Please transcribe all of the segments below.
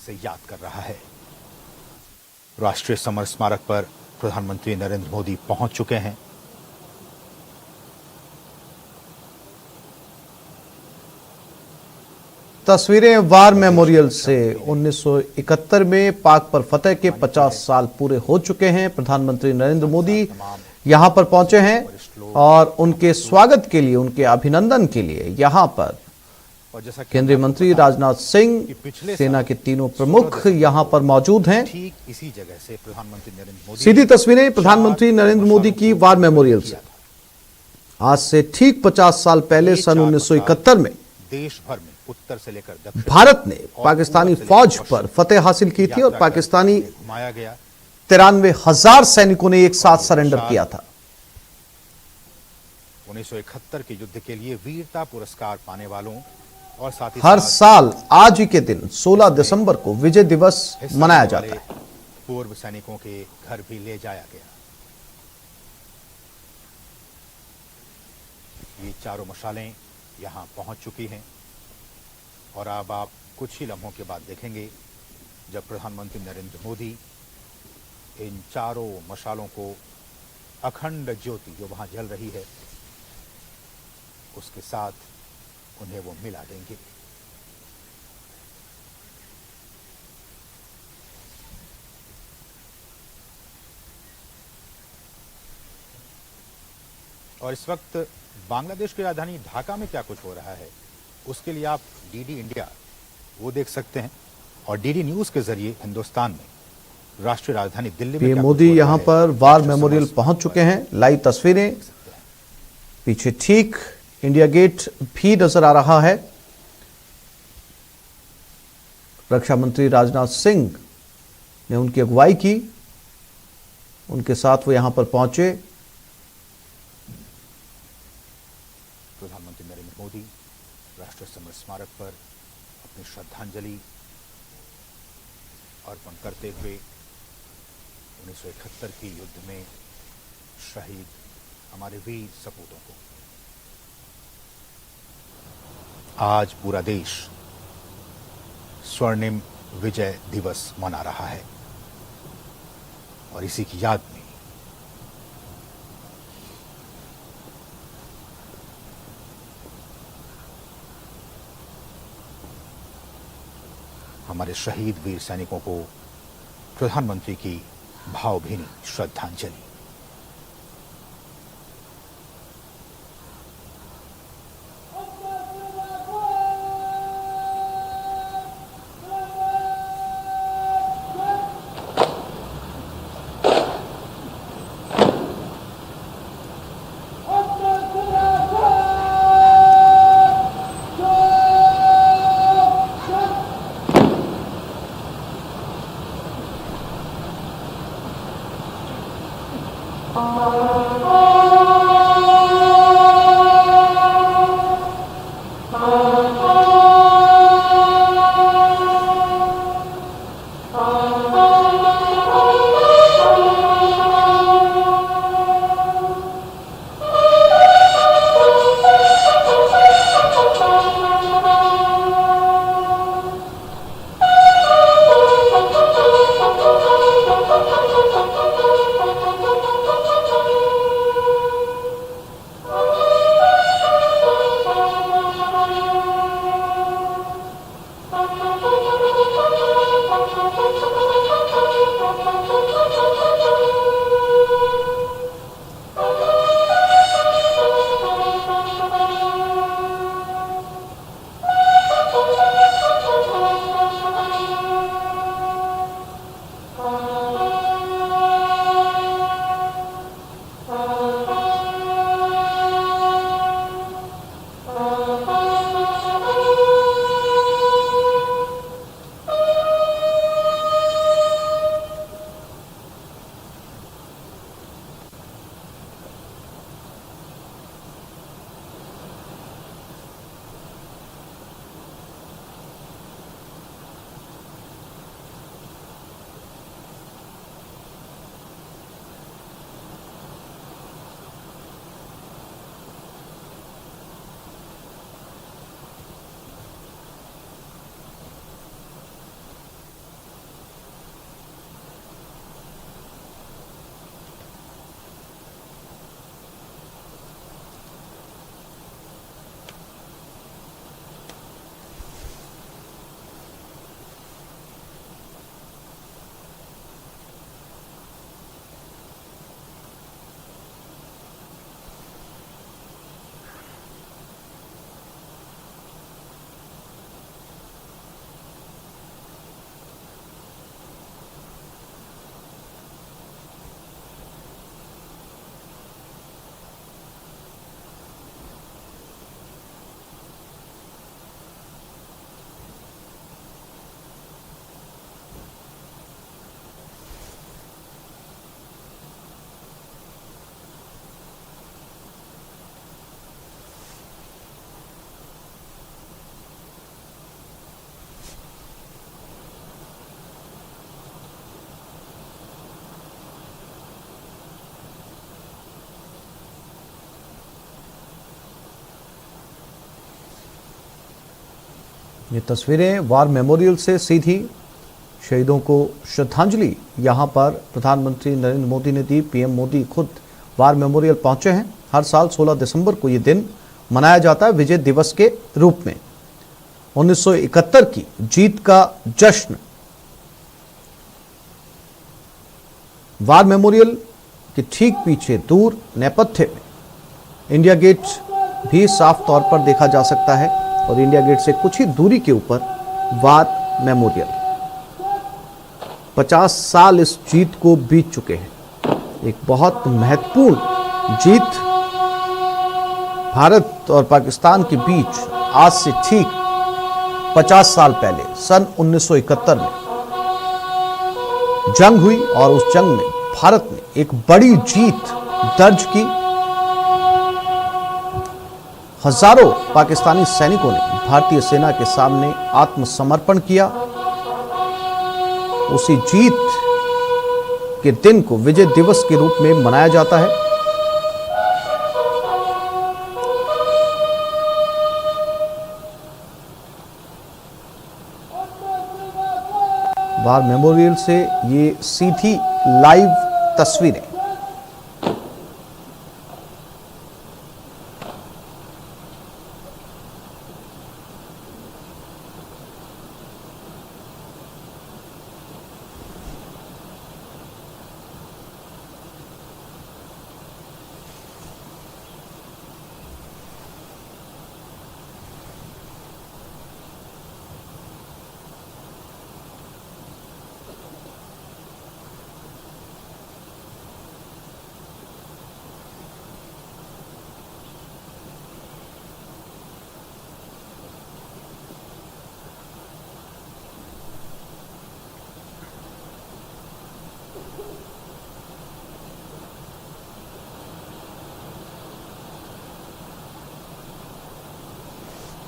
से याद कर रहा है। राष्ट्रीय समर स्मारक पर प्रधानमंत्री नरेंद्र मोदी पहुंच चुके हैं। तस्वीरें वार मेमोरियल से 1971 में पाक पर फतेह के 50 साल पूरे हो चुके हैं। प्रधानमंत्री नरेंद्र मोदी यहां पर पहुंचे हैं और उनके स्वागत के लिए, उनके अभिनंदन के लिए यहां पर केंद्रीय मंत्री राजनाथ सिंह, सेना के तीनों प्रमुख यहां पर मौजूद हैं। ठीक इसी जगह से प्रधानमंत्री नरेंद्र मोदी सीधी तस्वीरें प्रधानमंत्री नरेंद्र मोदी की वार मेमोरियल से। आज से ठीक 50 साल पहले सन 1971 में देश भर में उत्तर से लेकर दक्षिण भारत ने पाकिस्तानी फौज पर फतह हासिल की थी और पाकिस्तानी घुमाया गया। 93,000 सैनिकों ने एक साथ सरेंडर किया था। 1971 के युद्ध के लिए वीरता पुरस्कार पाने वालों और साथ ही हर साल आज ही के दिन 16 दिसंबर को विजय दिवस मनाया जाता है। पूर्व सैनिकों के घर भी ले जाया गया। ये चारों मशालें यहां पहुंच चुकी हैं और अब आप कुछ ही लम्हों के बाद देखेंगे जब प्रधानमंत्री नरेंद्र मोदी इन चारों मशालों को अखंड ज्योति जो वहां जल रही है उसके साथ उन्हें वो मिला देंगे। और इस वक्त बांग्लादेश की राजधानी ढाका में क्या कुछ हो रहा है उसके लिए आप डीडी इंडिया वो देख सकते हैं और डीडी न्यूज के जरिए हिंदुस्तान में राष्ट्रीय राजधानी दिल्ली में मोदी यहां पर वार मेमोरियल पहुंच चुके हैं। लाइव तस्वीरें पीछे ठीक इंडिया गेट भी नजर आ रहा है। रक्षा मंत्री राजनाथ सिंह ने उनकी अगुवाई की, उनके साथ वो यहां पर पहुंचे। प्रधानमंत्री नरेंद्र मोदी राष्ट्रीय समर स्मारक पर अपनी श्रद्धांजलि अर्पण करते हुए 1971 के युद्ध में शहीद हमारे वीर सपूतों को। आज पूरा देश स्वर्णिम विजय दिवस मना रहा है और इसी की याद में हमारे शहीद वीर सैनिकों को प्रधानमंत्री की भावभीनी श्रद्धांजलि। ये तस्वीरें वार मेमोरियल से सीधी शहीदों को श्रद्धांजलि यहां पर प्रधानमंत्री नरेंद्र मोदी ने दी। पीएम मोदी खुद वार मेमोरियल पहुंचे हैं। हर साल 16 दिसंबर को ये दिन मनाया जाता है विजय दिवस के रूप में। 1971 की जीत का जश्न। वार मेमोरियल के ठीक पीछे दूर नेपथ्य में इंडिया गेट भी साफ तौर पर देखा जा सकता है और इंडिया गेट से कुछ ही दूरी के ऊपर वार मेमोरियल। 50 साल इस जीत को बीत चुके हैं। एक बहुत महत्वपूर्ण जीत भारत और पाकिस्तान के बीच आज से ठीक 50 साल पहले सन 1971 में जंग हुई और उस जंग में भारत ने एक बड़ी जीत दर्ज की। हजारों पाकिस्तानी सैनिकों ने भारतीय सेना के सामने आत्मसमर्पण किया। उसी जीत के दिन को विजय दिवस के रूप में मनाया जाता है। वार मेमोरियल से ये सीधी लाइव तस्वीरें।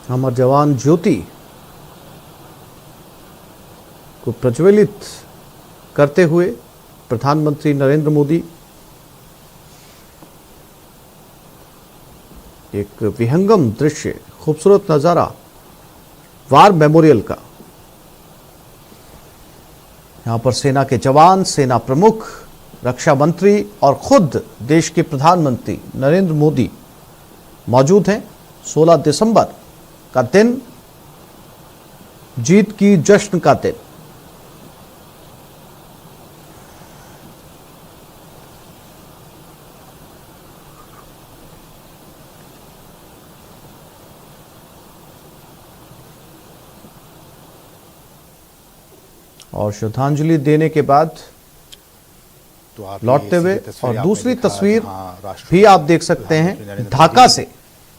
अमर जवान ज्योति को प्रज्वलित करते हुए प्रधानमंत्री नरेंद्र मोदी एक विहंगम दृश्य, खूबसूरत नजारा वार मेमोरियल का। यहां पर सेना के जवान, सेना प्रमुख, रक्षा मंत्री और खुद देश के प्रधानमंत्री नरेंद्र मोदी मौजूद हैं। 16 दिसंबर का दिन, जीत की जश्न का दिन। और श्रद्धांजलि देने के बाद तो आप लौटते हुए और दूसरी तस्वीर भी आप देख सकते हैं ढाका से,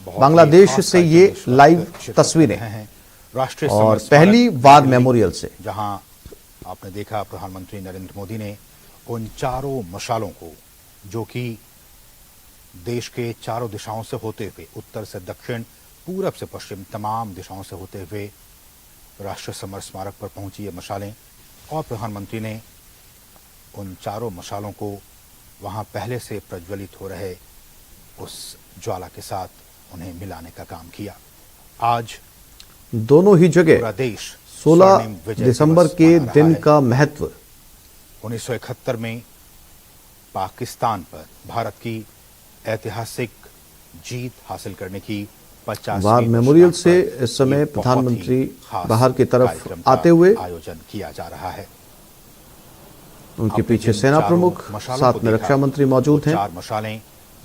बांग्लादेश से ये लाइव तस्वीरें हैं राष्ट्रीय और पहली वार मेमोरियल से, जहां आपने देखा प्रधानमंत्री नरेंद्र मोदी ने उन चारों मशालों को, जो कि देश के चारों दिशाओं से होते हुए, उत्तर से दक्षिण, पूरब से पश्चिम, तमाम दिशाओं से होते हुए राष्ट्रीय समर स्मारक पर पहुंची ये मशालें, और प्रधानमंत्री ने उन चारों मशालों को वहां पहले से प्रज्वलित हो रहे उस ज्वाला के साथ उन्हें मिलाने का काम किया। आज दोनों ही जगह पूरा देश 16 दिसंबर के दिन का महत्व। 1971 में पाकिस्तान पर भारत की ऐतिहासिक जीत हासिल करने की 50 वार मेमोरियल से इस समय प्रधानमंत्री बाहर की तरफ आते हुए आयोजन किया जा रहा है। उनके पीछे सेना प्रमुख, साथ में रक्षा मंत्री मौजूद हैं। 4 मशालें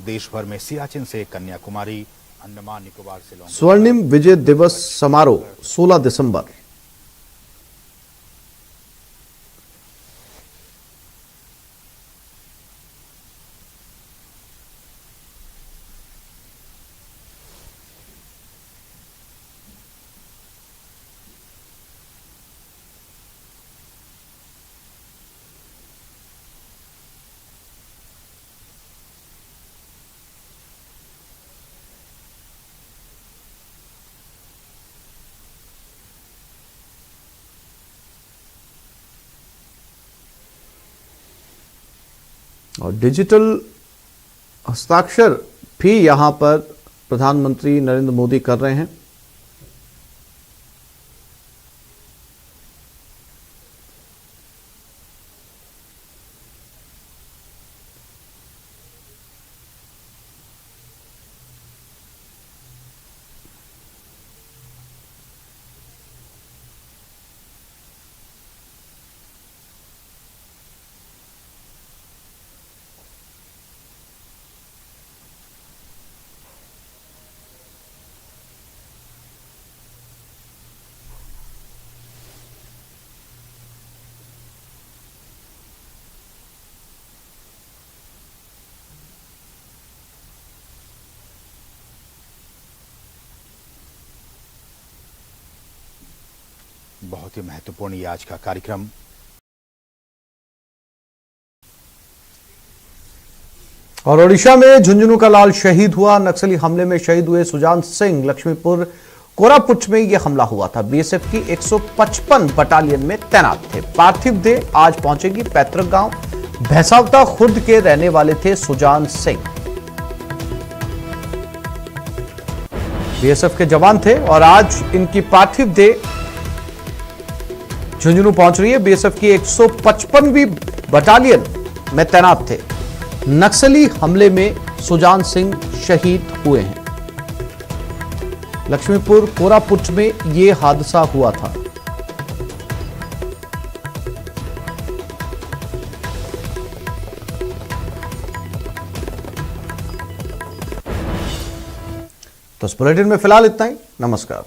देश भर में सियाचिन से कन्याकुमारी, अंडमान निकोबार से स्वर्णिम विजय दिवस समारोह 16 दिसंबर। और डिजिटल हस्ताक्षर भी यहां पर प्रधानमंत्री नरेंद्र मोदी कर रहे हैं। बहुत ही महत्वपूर्ण ये आज का कार्यक्रम। और ओडिशा में झुंझुनू का लाल शहीद हुआ। नक्सली हमले में शहीद हुए सुजान सिंह लक्ष्मीपुर कोरापुट में यह हमला हुआ था। बीएसएफ की 155 बटालियन में तैनात थे। पार्थिव देह आज पहुंचेगी पैतृक गांव। भैसावता खुर्द के रहने वाले थे सुजान सिंह। बीएसएफ के जवान थे और आज इनकी पार्थिव देह झुंझुनू पहुंच रही है। बीएसएफ की 155वीं बटालियन में तैनात थे। नक्सली हमले में सुजान सिंह शहीद हुए हैं। लक्ष्मीपुर कोरापुट में यह हादसा हुआ था। तो इस बुलेटिन में फिलहाल इतना ही। नमस्कार।